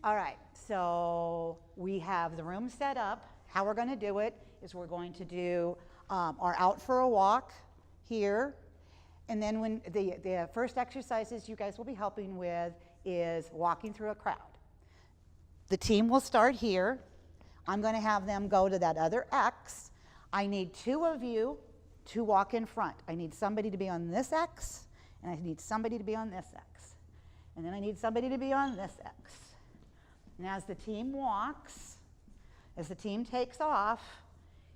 All right, so we have the room set up. How we're going to do it is we're going to do our out for a walk here. And then when the first exercises you guys will be helping with is walking through a crowd. The team will start here. I'm going to have them go to that other X. I need 2 of you to walk in front. I need somebody to be on this X, and I need somebody to be on this X. And then I need somebody to be on this X. And as the team walks, as the team takes off,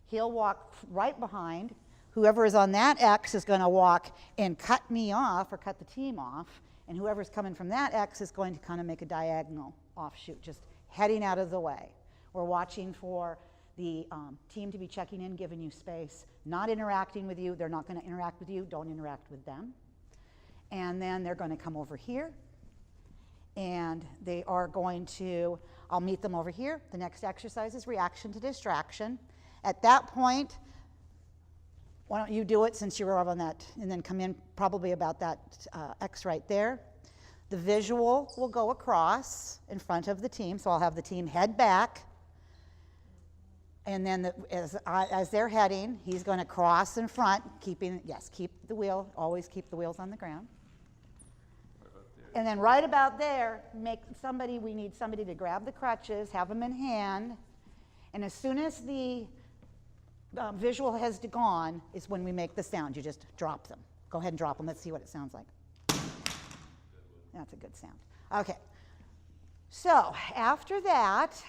he'll walk right behind. Whoever is on that X is going to walk and cut me off or cut the team off. And whoever's coming from that X is going to kind of make a diagonal offshoot, just heading out of the way. We're watching for the team to be checking in, giving you space, not interacting with you. They're not going to interact with you. Don't interact with them. And then they're going to come over here. And they are going to, I'll meet them over here. The next exercise is reaction to distraction. At that point, why don't you do it since you were on that, and then come in probably about that X right there. The visual will go across in front of the team, so I'll have the team head back. And then as they're heading, he's going to cross in front, keep the wheel, always keep the wheels on the ground. And then right about there, we need somebody to grab the crutches, have them in hand, and as soon as the visual has gone is when we make the sound. You just drop them. Go ahead and drop them. Let's see what it sounds like. That's a good sound. Okay. So after that,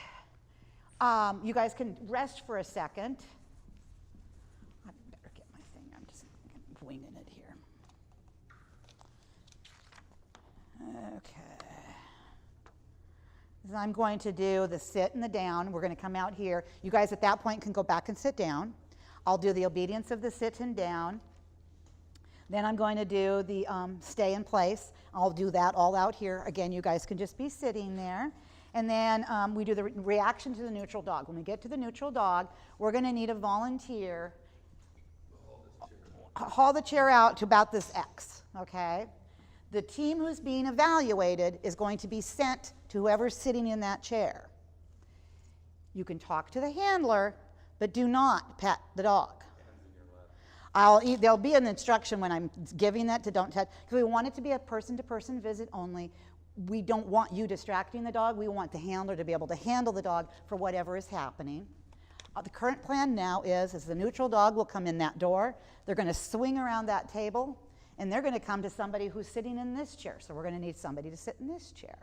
you guys can rest for a second. I better get my thing. I'm just winging it here. Okay. I'm going to do the sit and the down. We're going to come out here. You guys at that point can go back and sit down. I'll do the obedience of the sit and down. Then I'm going to do the stay in place. I'll do that all out here. Again, you guys can just be sitting there. And then we do the reaction to the neutral dog. When we get to the neutral dog, we're going to need a volunteer. Haul the chair out to about this X, okay? The team who's being evaluated is going to be sent to whoever's sitting in that chair. You can talk to the handler, but do not pet the dog. There'll be an instruction when I'm giving that to don't touch, because we want it to be a person-to-person visit only. We don't want you distracting the dog. We want the handler to be able to handle the dog for whatever is happening. The current plan now is the neutral dog will come in that door. They're going to swing around that table, and they're going to come to somebody who's sitting in this chair. So we're going to need somebody to sit in this chair.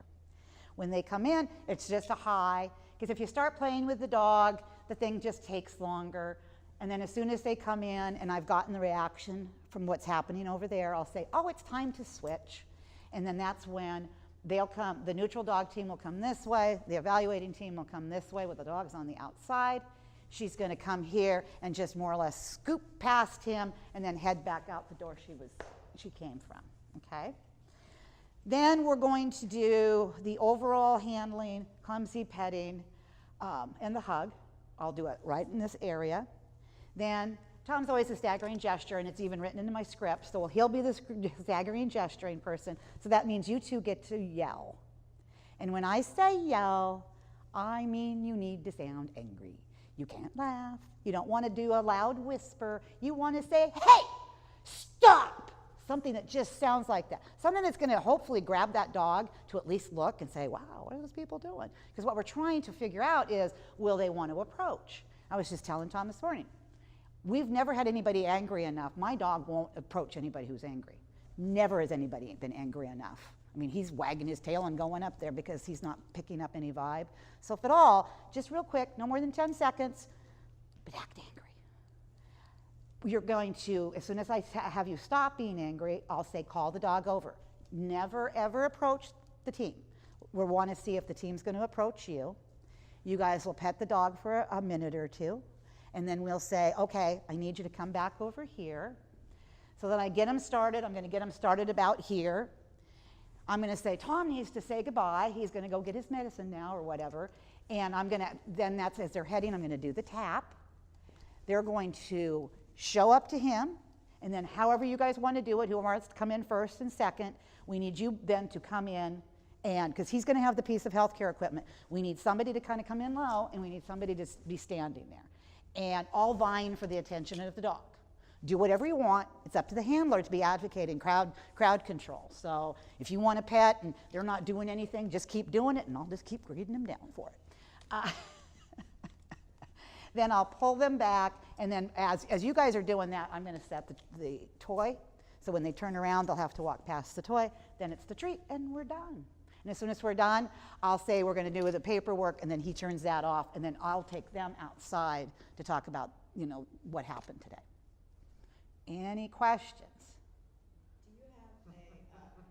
When they come in, it's just a hi, because if you start playing with the dog, the thing just takes longer. And then as soon as they come in and I've gotten the reaction from what's happening over there, I'll say, oh, it's time to switch. And then that's when they'll come, the neutral dog team will come this way, the evaluating team will come this way with the dogs on the outside. She's going to come here and just more or less scoop past him and then head back out the door she came from, okay? Then we're going to do the overall handling, clumsy petting, and the hug. I'll do it right in this area. Then Tom's always a staggering gesture, and it's even written into my script, so he'll be the staggering gesturing person. So that means you two get to yell. And when I say yell, I mean you need to sound angry. You can't laugh. You don't want to do a loud whisper. You want to say, hey, stop! Something that just sounds like that. Something that's going to hopefully grab that dog to at least look and say, wow, what are those people doing? Because what we're trying to figure out is, will they want to approach? I was just telling Tom this morning, we've never had anybody angry enough. My dog won't approach anybody who's angry. Never has anybody been angry enough. I mean, he's wagging his tail and going up there because he's not picking up any vibe. So if at all, just real quick, no more than 10 seconds, but act angry. You're going to, as soon as I have you stop being angry, I'll say, call the dog over. Never, ever approach the team. We want to see if the team's going to approach you. You guys will pet the dog for a minute or two, and then we'll say, okay, I need you to come back over here. So that I get him started, I'm going to get him started about here. I'm going to say, Tom needs to say goodbye. He's going to go get his medicine now or whatever. And I'm going to, then that's as they're heading, I'm going to do the tap. They're going to show up to him, and then however you guys want to do it, whoever wants to come in first and second, we need you then to come in And because he's going to have the piece of healthcare equipment, we need somebody to kind of come in low, and we need somebody to be standing there, and all vying for the attention of the dog. Do whatever you want. It's up to the handler to be advocating crowd control. So if you want a pet and they're not doing anything, just keep doing it, and I'll just keep grading them down for it. Then I'll pull them back, and then as you guys are doing that, I'm going to set the toy. So when they turn around, they'll have to walk past the toy. Then it's the treat, and we're done. And as soon as we're done, I'll say we're going to do the paperwork, and then he turns that off, and then I'll take them outside to talk about, what happened today. Any questions? Do you have a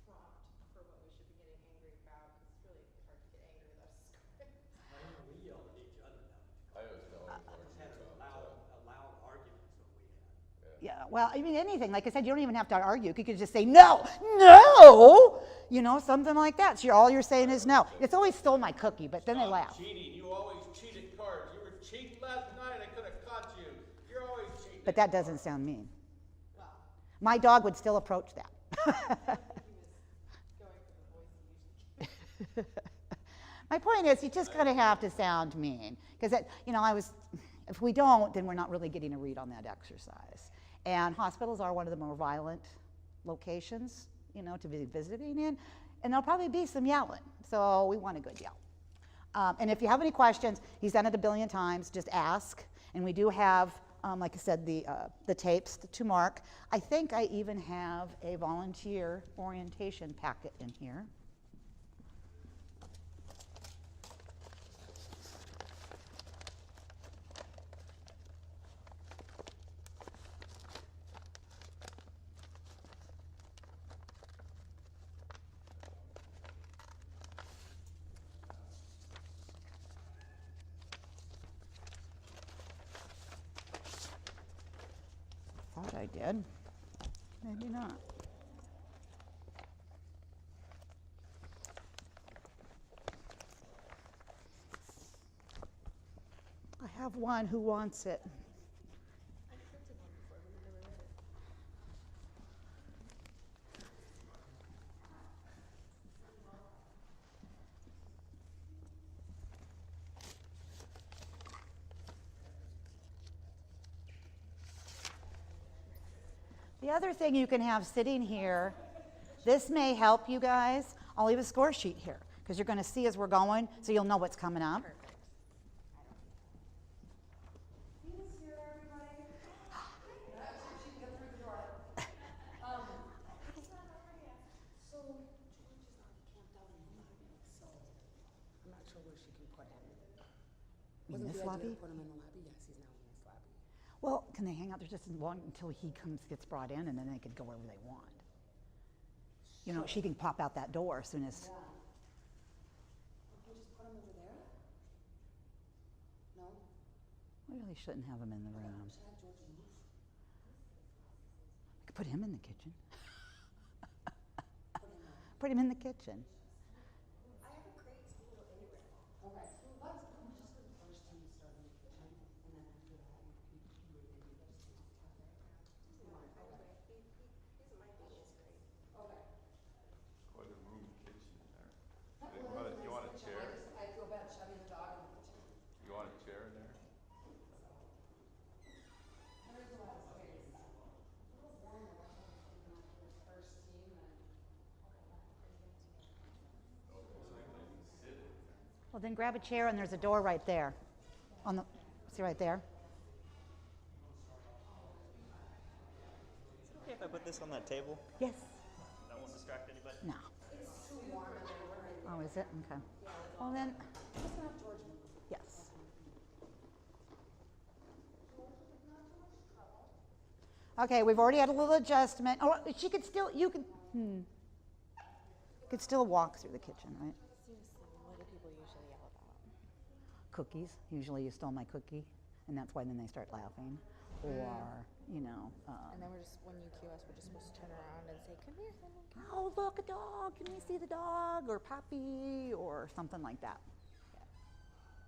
prompt for what we should be getting angry about? It's really hard to get angry without scoring. I know we yelled at each other now. I always know Had a loud arguments when we had. Yeah, well, I mean, anything. Like I said, you don't even have to argue. You could just say, no, no, something like that. So all you're saying is no. It's always stole my cookie, but then they laugh. Cheating. You always cheated cards. You were cheating last night. I could have caught you. You're always cheating. But that doesn't sound mean. Well, My dog would still approach that. he was going for the voice he usually My point is, you just kind of have to sound mean. Because, if we don't, then we're not really getting a read on that exercise. And hospitals are one of the more violent locations, to be visiting in. And there'll probably be some yelling. So we want a good yell. And if you have any questions, he's done it a billion times, just ask. And we do have, like I said, the tapes to mark. I think I even have a volunteer orientation packet in here. Thought I did. Maybe not. I have one who wants it. The other thing you can have sitting here, this may help you guys. I'll leave a score sheet here because you're going to see as we're going, so you'll know what's coming up. Perfect. Venus here, everybody. She can get through the door. It's not over yet. So George is already camped out in the lobby, so I'm not sure where she can put him. In this Wasn't the idea lobby? to put him in the lobby? Yes, he's now in this lobby. Well, can they hang out there just as long until he gets brought in, and then they could go wherever they want? She can pop out that door as soon as. Yeah. We just put him over there? No? We really shouldn't have him in the room. We should have George move. We could put him in the kitchen. Put him in. Put him in the kitchen. I have a crate to go anywhere. Okay. Let's just for the first team to start in the kitchen, and then after that, you would maybe just do the top right now. He's in my biggest crate. Okay. Quite a room kitchen in there. You want a chair? I feel bad shoving the dog in the kitchen. You want a chair in there? There's a lot of space. A little warmer after the first team than. Well, then grab a chair, and there's a door right there. See right there? Is it okay if I put this on that table? Yes. That won't distract anybody? No. It's too warm in there. We're Oh, right is it? Okay. Well, then, I'm just gonna have George move. yes. Okay, we've already had a little adjustment. Oh, she could still, you could still walk through the kitchen, right? What do people usually yell about? Cookies. Usually you stole my cookie, and that's why then they start laughing. Or, And then we're just, when you cue us, we're just supposed to turn around and say, come here, honey. oh, look, a dog. Can we see the dog? Or puppy, or something like that. Yeah.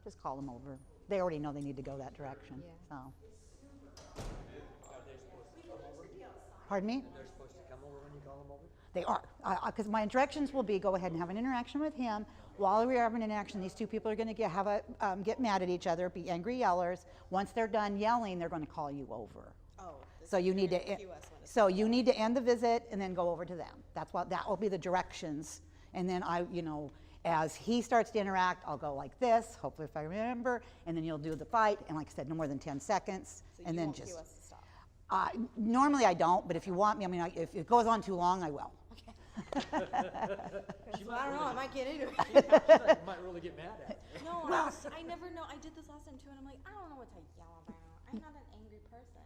Just call them over. They already know they need to go that direction. Yeah. So. Are they supposed to come over? Pardon me? They're supposed to come over when you call them over? They are, because my directions will be, go ahead and have an interaction with him. While we're having an interaction, these two people are going to get mad at each other, be angry yellers. Once they're done yelling, they're going to call you over. Oh. So you need to, so you need to end the visit and then go over to them. That will be the directions. And then as he starts to interact, I'll go like this, hopefully if I remember, and then you'll do the fight. And like I said, no more than 10 seconds. So and you then won't just. cue us to stop. Normally I don't, but if you want me, if it goes on too long, I will. I don't know, I might get into it. She might really get mad at you. No, I never know. I did this last time too, and I'm like, I don't know what to yell about. I'm not an angry person.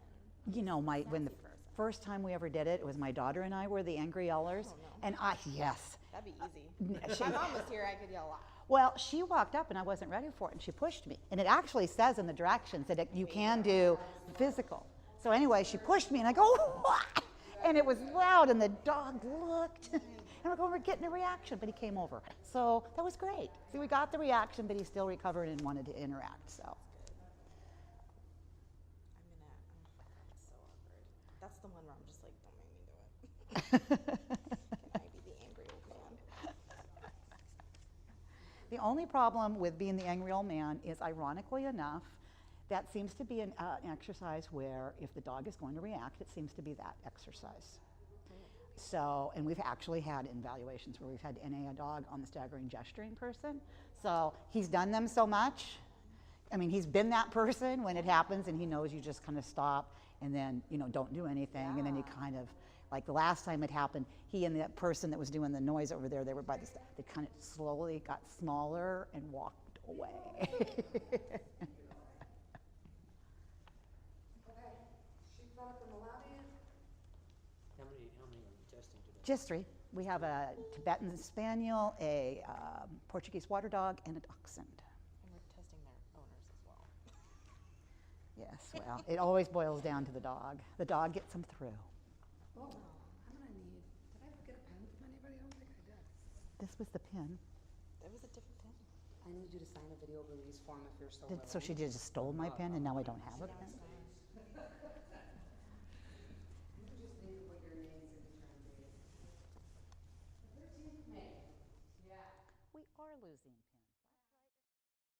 When the Sassy person. first time we ever did it was my daughter and I were the angry yellers. Oh, no. And yes. That'd be easy. If my mom was here, I could yell a lot. Well, she walked up and I wasn't ready for it and she pushed me. And it actually says in the directions that you can do physical. So anyway, she pushed me and I go, what? And it was loud and the dog looked. And we're getting a reaction, but he came over. So that was great. See, we got the reaction, but he still recovered and wanted to interact, so. It's so awkward. That's the one where I'm just like, don't make me do it. Can I be the angry old man? The only problem with being the angry old man is, ironically enough, that seems to be an exercise where if the dog is going to react, it seems to be that exercise. So, and we've actually had evaluations where we've had to NA a dog on the staggering gesturing person. So he's done them so much. I mean, he's been that person when it happens and he knows you just kind of stop and then, don't do anything. And then you kind of, like the last time it happened, he and that person that was doing the noise over there, they were by the, they kind of slowly got smaller and walked away. Brought up in the lobby. How many are you testing today? Just 3. We have a Tibetan Spaniel, a Portuguese water dog, and a dachshund. And we're testing their owners as well. Yes, well, it always boils down to the dog. The dog gets them through. Oh, I'm gonna need, did I ever get a pen from anybody? I don't think I did. This was the pin. That was a different pen. I need you to sign a video release form if you're so willing. So she just stole my pen and now I don't have a pen?